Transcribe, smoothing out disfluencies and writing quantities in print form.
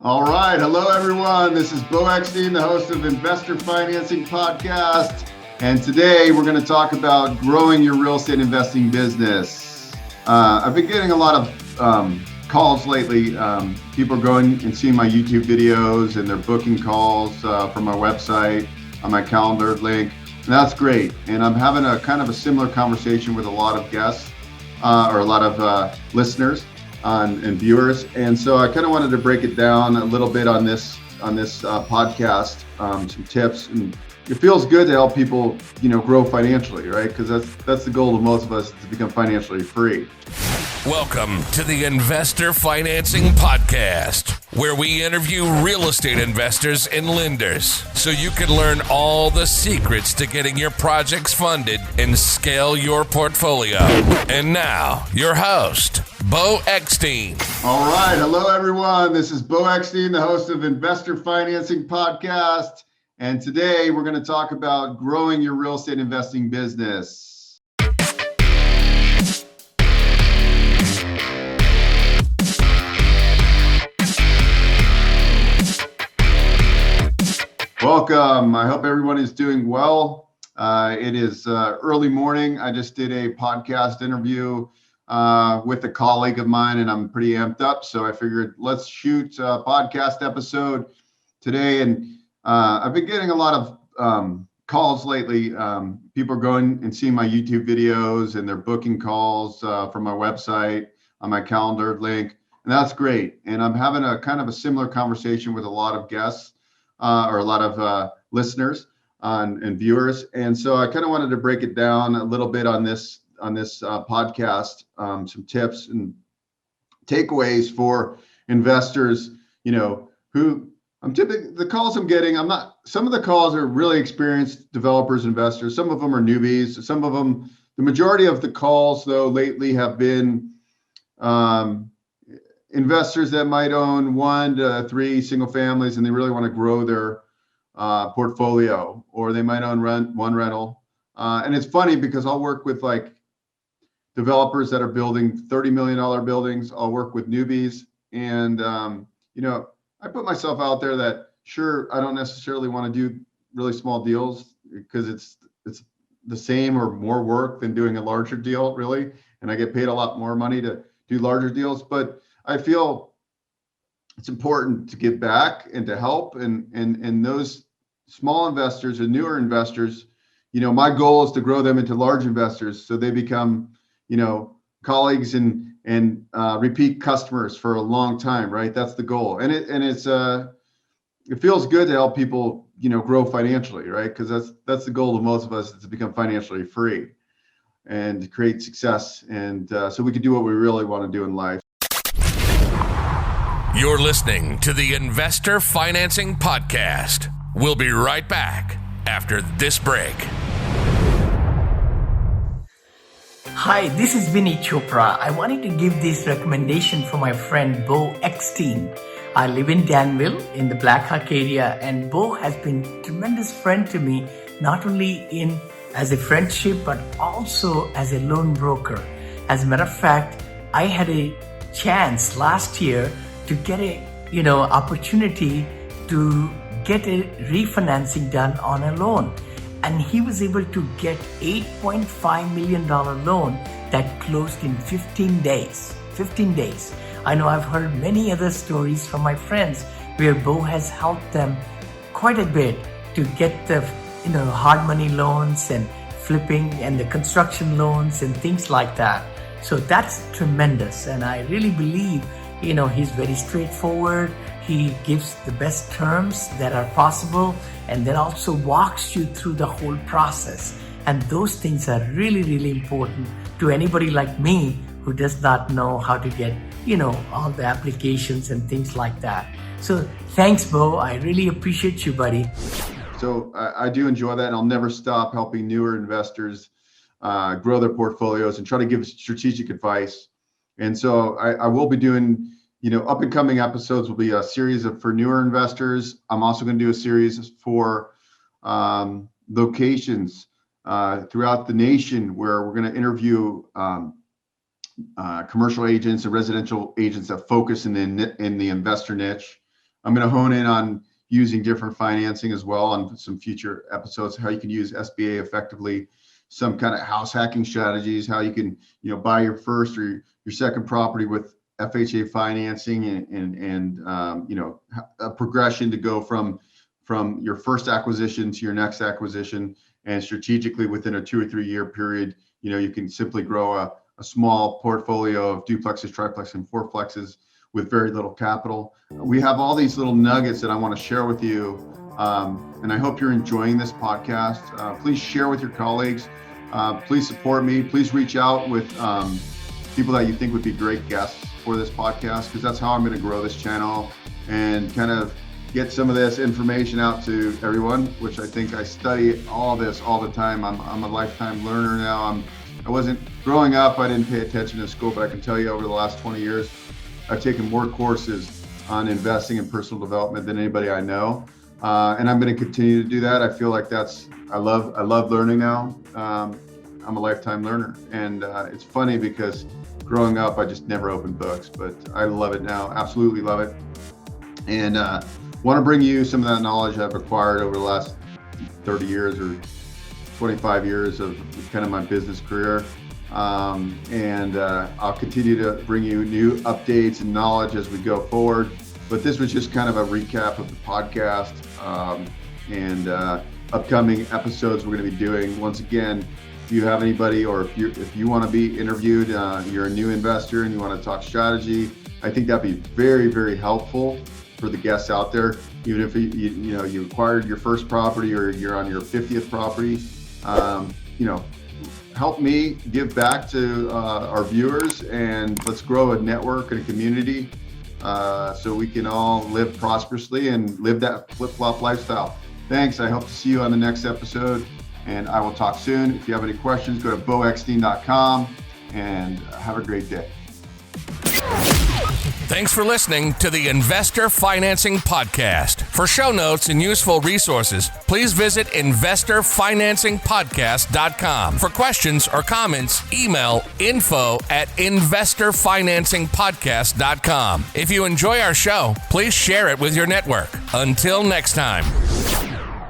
All right. Hello, everyone. This is Beau Eckstein, the host of Investor Financing Podcast. And today we're going to talk about growing your real estate investing business. I've been getting a lot of calls lately. People are going and seeing my YouTube videos and they're booking calls from my website on my calendar link. And that's great. And I'm having a kind of a similar conversation with a lot of guests or a lot of listeners and viewers. And so I kind of wanted to break it down a little bit on this podcast, some tips. And it feels good to help people, grow financially, right? Because that's the goal of most of us, to become financially free. Welcome to the Investor Financing Podcast, where we interview real estate investors and lenders so you can learn all the secrets to getting your projects funded and scale your portfolio. And now, your host, Beau Eckstein. All right. Hello, everyone. This is Beau Eckstein, the host of Investor Financing Podcast. And today we're going to talk about growing your real estate investing business. Welcome. I hope everyone is doing well. It is early morning. I just did a podcast interview with a colleague of mine, and I'm pretty amped up. So I figured let's shoot a podcast episode today. And I've been getting a lot of calls lately. People are going and seeing my YouTube videos and they're booking calls from my website on my calendar link. And that's great. And I'm having a kind of a similar conversation with a lot of guests or a lot of listeners and viewers. And so I kind of wanted to break it down a little bit on this podcast, some tips and takeaways for investors, who the calls I'm getting, some of the calls are really experienced developers, investors. Some of them are newbies. Some of them, the majority of the calls though lately have been investors that might own 1 to 3 single families and they really want to grow their portfolio, or they might own one rental. And it's funny because I'll work with like developers that are building $30 million buildings. I'll work with newbies. And, I put myself out there that sure, I don't necessarily want to do really small deals because it's the same or more work than doing a larger deal, really. And I get paid a lot more money to do larger deals. But I feel it's important to give back and to help. And those small investors and newer investors, my goal is to grow them into large investors so they become, colleagues and repeat customers for a long time, right? That's the goal. And it feels good to help people, grow financially, right? Because that's the goal of most of us, is to become financially free and to create success. And so we can do what we really want to do in life. You're listening to the Investor Financing Podcast. We'll be right back after this break. Hi, this is Vinny Chopra. I wanted to give this recommendation for my friend Beau Eckstein. I live in Danville in the Black Hawk area, and Beau has been a tremendous friend to me, not only as a friendship, but also as a loan broker. As a matter of fact, I had a chance last year to get a opportunity to get a refinancing done on a loan. And he was able to get $8.5 million loan that closed in 15 days. 15 days. I know I've heard many other stories from my friends where Beau has helped them quite a bit to get the hard money loans and flipping and the construction loans and things like that. So that's tremendous. And I really believe, he's very straightforward. He gives the best terms that are possible and then also walks you through the whole process. And those things are really, really important to anybody like me who does not know how to get, all the applications and things like that. So thanks, Beau. I really appreciate you, buddy. So I do enjoy that, and I'll never stop helping newer investors grow their portfolios and try to give strategic advice. And so I will be doing, up and coming episodes will be a series for newer investors. I'm also going to do a series for locations throughout the nation where we're going to interview commercial agents and residential agents that focus in the investor niche. I'm going to hone in on using different financing as well on some future episodes, how you can use SBA effectively, some kind of house hacking strategies, how you can, buy your first or your second property with FHA financing and a progression to go from your first acquisition to your next acquisition, and strategically within a 2 or 3 year period, you can simply grow a small portfolio of duplexes, triplexes, and fourplexes with very little capital. We have all these little nuggets that I want to share with you, and I hope you're enjoying this podcast. Please share with your colleagues. Please support me. Please reach out with people that you think would be great guests for this podcast, because that's how I'm going to grow this channel and kind of get some of this information out to everyone, which I think I study all this all the time. I'm a lifetime learner now. I wasn't growing up, I didn't pay attention to school, but I can tell you over the last 20 years, I've taken more courses on investing and personal development than anybody I know. And I'm going to continue to do that. I feel like I love learning now. I'm a lifetime learner. And it's funny because growing up, I just never opened books, but I love it now. Absolutely love it. And want to bring you some of that knowledge I've acquired over the last 30 years or 25 years of kind of my business career. And I'll continue to bring you new updates and knowledge as we go forward. But this was just kind of a recap of the podcast and upcoming episodes we're going to be doing. Once again, if you have anybody, or if you want to be interviewed, you're a new investor and you want to talk strategy, I think that'd be very, very helpful for the guests out there. Even if you acquired your first property or you're on your 50th property, help me give back to our viewers, and let's grow a network and a community so we can all live prosperously and live that flip-flop lifestyle. Thanks. I hope to see you on the next episode, and I will talk soon. If you have any questions, go to beaueckstein.com and have a great day. Thanks for listening to the Investor Financing Podcast. For show notes and useful resources, please visit investorfinancingpodcast.com. For questions or comments, email info@investorfinancingpodcast.com. If you enjoy our show, please share it with your network. Until next time.